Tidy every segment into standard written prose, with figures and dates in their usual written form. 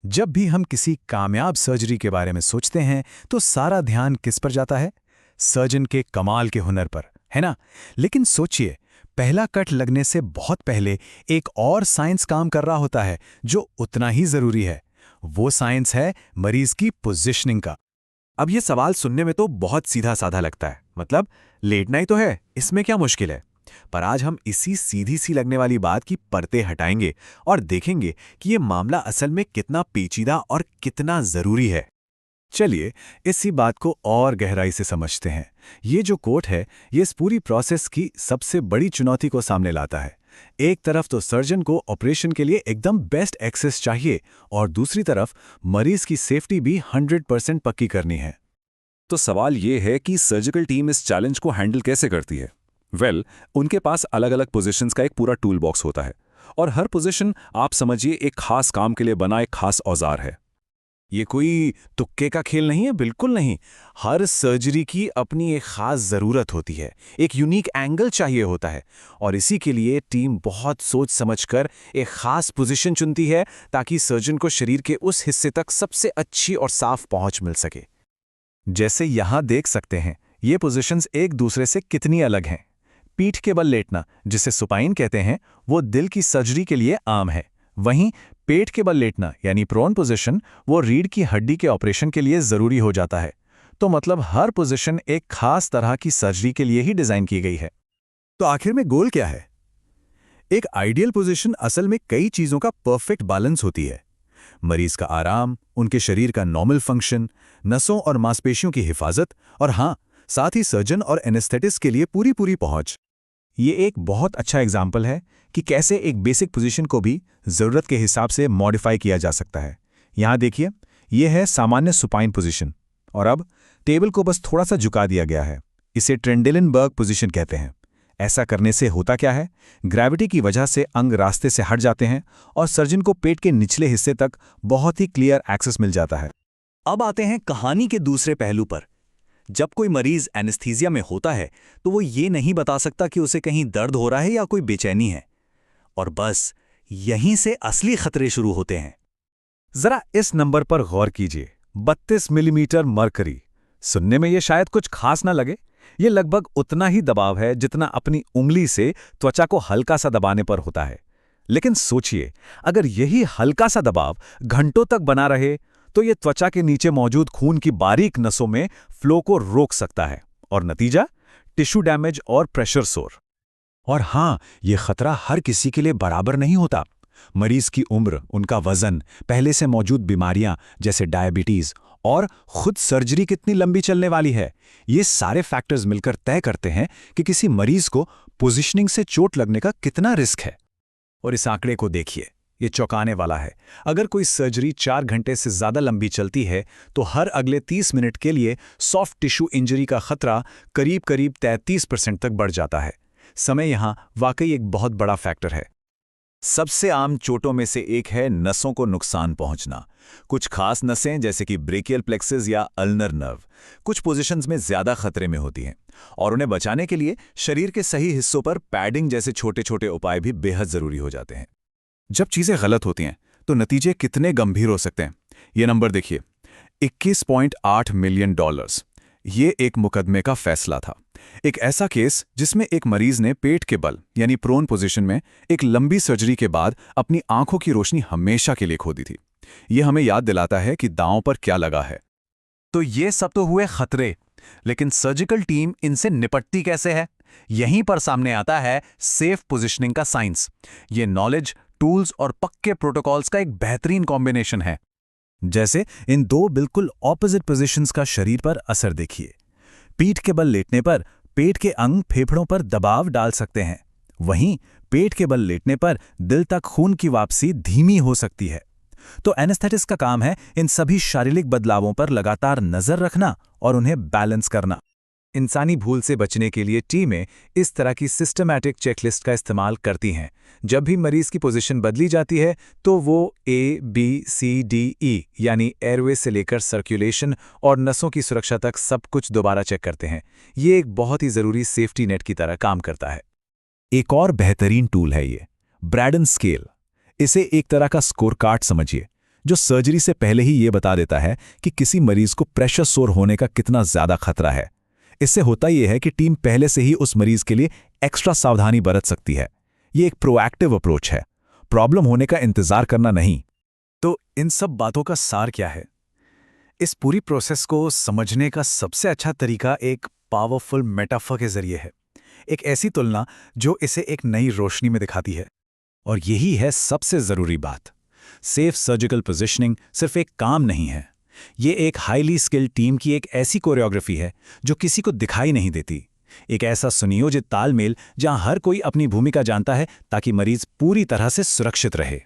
जब भी हम किसी कामयाब सर्जरी के बारे में सोचते हैं तो सारा ध्यान किस पर जाता है? सर्जन के कमाल के हुनर पर, है ना? लेकिन सोचिए, पहला कट लगने से बहुत पहले एक और साइंस काम कर रहा होता है जो उतना ही जरूरी है। वो साइंस है मरीज की पोजीशनिंग का। अब ये सवाल सुनने में तो बहुत सीधा साधा लगता है, मतलब लेटना ही तो है, इसमें क्या मुश्किल है। पर आज हम इसी सीधी सी लगने वाली बात की परतें हटाएंगे और देखेंगे कि ये मामला असल में कितना पेचीदा और कितना जरूरी है। चलिए इसी बात को और गहराई से समझते हैं। ये जो कोट है, ये इस पूरी प्रोसेस की सबसे बड़ी चुनौती को सामने लाता है। एक तरफ तो सर्जन को ऑपरेशन के लिए एकदम बेस्ट एक्सेस चाहिए और दूसरी तरफ मरीज की सेफ्टी भी 100% पक्की करनी है। तो सवाल ये है कि सर्जिकल टीम इस चैलेंज को हैंडल कैसे करती है। उनके पास अलग अलग पोजीशंस का एक पूरा टूल बॉक्स होता है और हर पोजीशन आप समझिए एक खास काम के लिए बना एक खास औजार है। ये कोई तुक्के का खेल नहीं है, बिल्कुल नहीं। हर सर्जरी की अपनी एक खास ज़रूरत होती है, एक यूनिक एंगल चाहिए होता है और इसी के लिए टीम बहुत सोच समझकर एक खास पोजीशन चुनती है ताकि सर्जन को शरीर के उस हिस्से तक सबसे अच्छी और साफ पहुंच मिल सके। जैसे यहाँ देख सकते हैं, ये पोजीशंस एक दूसरे से कितनी अलग हैं। पीठ के बल लेटना, जिसे सुपाइन कहते हैं, वो दिल की सर्जरी के लिए आम है। वहीं पेट के बल लेटना यानी प्रोन पोजीशन, वो रीढ़ की हड्डी के ऑपरेशन के लिए जरूरी हो जाता है। तो मतलब हर पोजीशन एक खास तरह की सर्जरी के लिए ही डिजाइन की गई है। तो आखिर में गोल क्या है? एक आइडियल पोजीशन असल में कई चीजों का परफेक्ट बैलेंस होती है। मरीज का आराम, उनके शरीर का नॉर्मल फंक्शन, नसों और मांसपेशियों की हिफाजत और हाँ, साथ ही सर्जन और एनेस्थेटिस्ट के लिए पूरी पूरी पहुंच। ये एक बहुत अच्छा एग्जाम्पल है कि कैसे एक बेसिक पोजीशन को भी ज़रूरत के हिसाब से मॉडिफाई किया जा सकता है। यहाँ देखिए, ये है सामान्य सुपाइन पोजीशन और अब टेबल को बस थोड़ा सा झुका दिया गया है। इसे ट्रेंडेलेनबर्ग पोजीशन कहते हैं। ऐसा करने से होता क्या है? ग्रेविटी की वजह से अंग रास्ते से हट जाते हैं और सर्जन को पेट के निचले हिस्से तक बहुत ही क्लियर एक्सेस मिल जाता है। अब आते हैं कहानी के दूसरे पहलू पर। जब कोई मरीज एनेस्थीसिया में होता है तो वो ये नहीं बता सकता कि उसे कहीं दर्द हो रहा है या कोई बेचैनी है, और बस यहीं से असली खतरे शुरू होते हैं। जरा इस नंबर पर गौर कीजिए, 32 मिलीमीटर मरकरी। सुनने में ये शायद कुछ खास ना लगे। ये लगभग उतना ही दबाव है जितना अपनी उंगली से त्वचा को हल्का सा दबाने पर होता है। लेकिन सोचिए, अगर यही हल्का सा दबाव घंटों तक बना रहे तो ये त्वचा के नीचे मौजूद खून की बारीक नसों में फ्लो को रोक सकता है और नतीजा टिश्यू डैमेज और प्रेशर सोर। और हाँ, ये खतरा हर किसी के लिए बराबर नहीं होता। मरीज की उम्र, उनका वजन, पहले से मौजूद बीमारियां जैसे डायबिटीज और खुद सर्जरी कितनी लंबी चलने वाली है, ये सारे फैक्टर्स मिलकर तय करते हैं कि किसी मरीज को पोजीशनिंग से चोट लगने का कितना रिस्क है। और इस आंकड़े को देखिए, ये चौंकाने वाला है। अगर कोई सर्जरी 4 घंटे से ज़्यादा लंबी चलती है तो हर अगले 30 मिनट के लिए सॉफ्ट टिश्यू इंजरी का खतरा करीब करीब 33% तक बढ़ जाता है। समय यहाँ वाकई एक बहुत बड़ा फैक्टर है। सबसे आम चोटों में से एक है नसों को नुकसान पहुंचना। कुछ खास नसें जैसे कि ब्रेकियल प्लेक्सस या अल्नर नर्व कुछ पोजीशंस में ज़्यादा खतरे में होती हैं और उन्हें बचाने के लिए शरीर के सही हिस्सों पर पैडिंग जैसे छोटे छोटे उपाय भी बेहद ज़रूरी हो जाते हैं। जब चीज़ें गलत होती हैं तो नतीजे कितने गंभीर हो सकते हैं। ये नंबर देखिए, $21.8 मिलियन। ये एक मुकदमे का फैसला था। एक ऐसा केस जिसमें एक मरीज ने पेट के बल यानी प्रोन पोजीशन में एक लंबी सर्जरी के बाद अपनी आंखों की रोशनी हमेशा के लिए खो दी थी। ये हमें याद दिलाता है कि दांव पर क्या लगा है। तो ये सब तो हुए खतरे, लेकिन सर्जिकल टीम इनसे निपटती कैसे है? यहीं पर सामने आता है सेफ पोजीशनिंग का साइंस। ये नॉलेज, टूल्स और पक्के प्रोटोकॉल्स का एक बेहतरीन कॉम्बिनेशन है। जैसे इन दो बिल्कुल ऑपोजिट पोजीशंस का शरीर पर असर देखिए। पीठ के बल लेटने पर पेट के अंग फेफड़ों पर दबाव डाल सकते हैं, वहीं पेट के बल लेटने पर दिल तक खून की वापसी धीमी हो सकती है। तो एनेस्थेटिस्ट का काम है इन सभी शारीरिक बदलावों पर लगातार नजर रखना और उन्हें बैलेंस करना। इंसानी भूल से बचने के लिए टीमें इस तरह की सिस्टमैटिक चेकलिस्ट का इस्तेमाल करती हैं। जब भी मरीज की पोजीशन बदली जाती है तो वो ABCDE यानी एयरवे से लेकर सर्कुलेशन और नसों की सुरक्षा तक सब कुछ दोबारा चेक करते हैं। ये एक बहुत ही ज़रूरी सेफ्टी नेट की तरह काम करता है। एक और बेहतरीन टूल है ये ब्रैडन स्केल। इसे एक तरह का स्कोर कार्ड समझिए, जो सर्जरी से पहले ही ये बता देता है कि किसी मरीज को प्रेशर सोर होने का कितना ज्यादा खतरा है। इससे होता यह है कि टीम पहले से ही उस मरीज के लिए एक्स्ट्रा सावधानी बरत सकती है। ये एक प्रोएक्टिव अप्रोच है, प्रॉब्लम होने का इंतजार करना नहीं। तो इन सब बातों का सार क्या है? इस पूरी प्रोसेस को समझने का सबसे अच्छा तरीका एक पावरफुल मेटाफर के जरिए है, एक ऐसी तुलना जो इसे एक नई रोशनी में दिखाती है। और यही है सबसे जरूरी बात। सेफ सर्जिकल पोजीशनिंग सिर्फ एक काम नहीं है, ये एक हाईली स्किल्ड टीम की एक ऐसी कोरियोग्राफी है जो किसी को दिखाई नहीं देती, एक ऐसा सुनियोजित तालमेल जहां हर कोई अपनी भूमिका जानता है ताकि मरीज पूरी तरह से सुरक्षित रहे।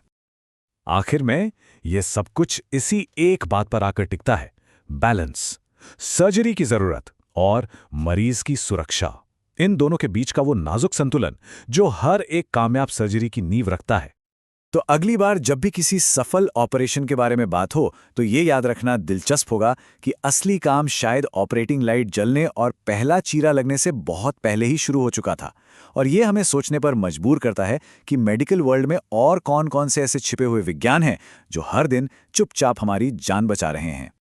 आखिर में ये सब कुछ इसी एक बात पर आकर टिकता है, बैलेंस। सर्जरी की जरूरत और मरीज की सुरक्षा, इन दोनों के बीच का वो नाजुक संतुलन जो हर एक कामयाब सर्जरी की नींव रखता है। तो अगली बार जब भी किसी सफल ऑपरेशन के बारे में बात हो तो ये याद रखना दिलचस्प होगा कि असली काम शायद ऑपरेटिंग लाइट जलने और पहला चीरा लगने से बहुत पहले ही शुरू हो चुका था। और ये हमें सोचने पर मजबूर करता है कि मेडिकल वर्ल्ड में और कौन-कौन से ऐसे छिपे हुए विज्ञान हैं जो हर दिन चुपचाप हमारी जान बचा रहे हैं।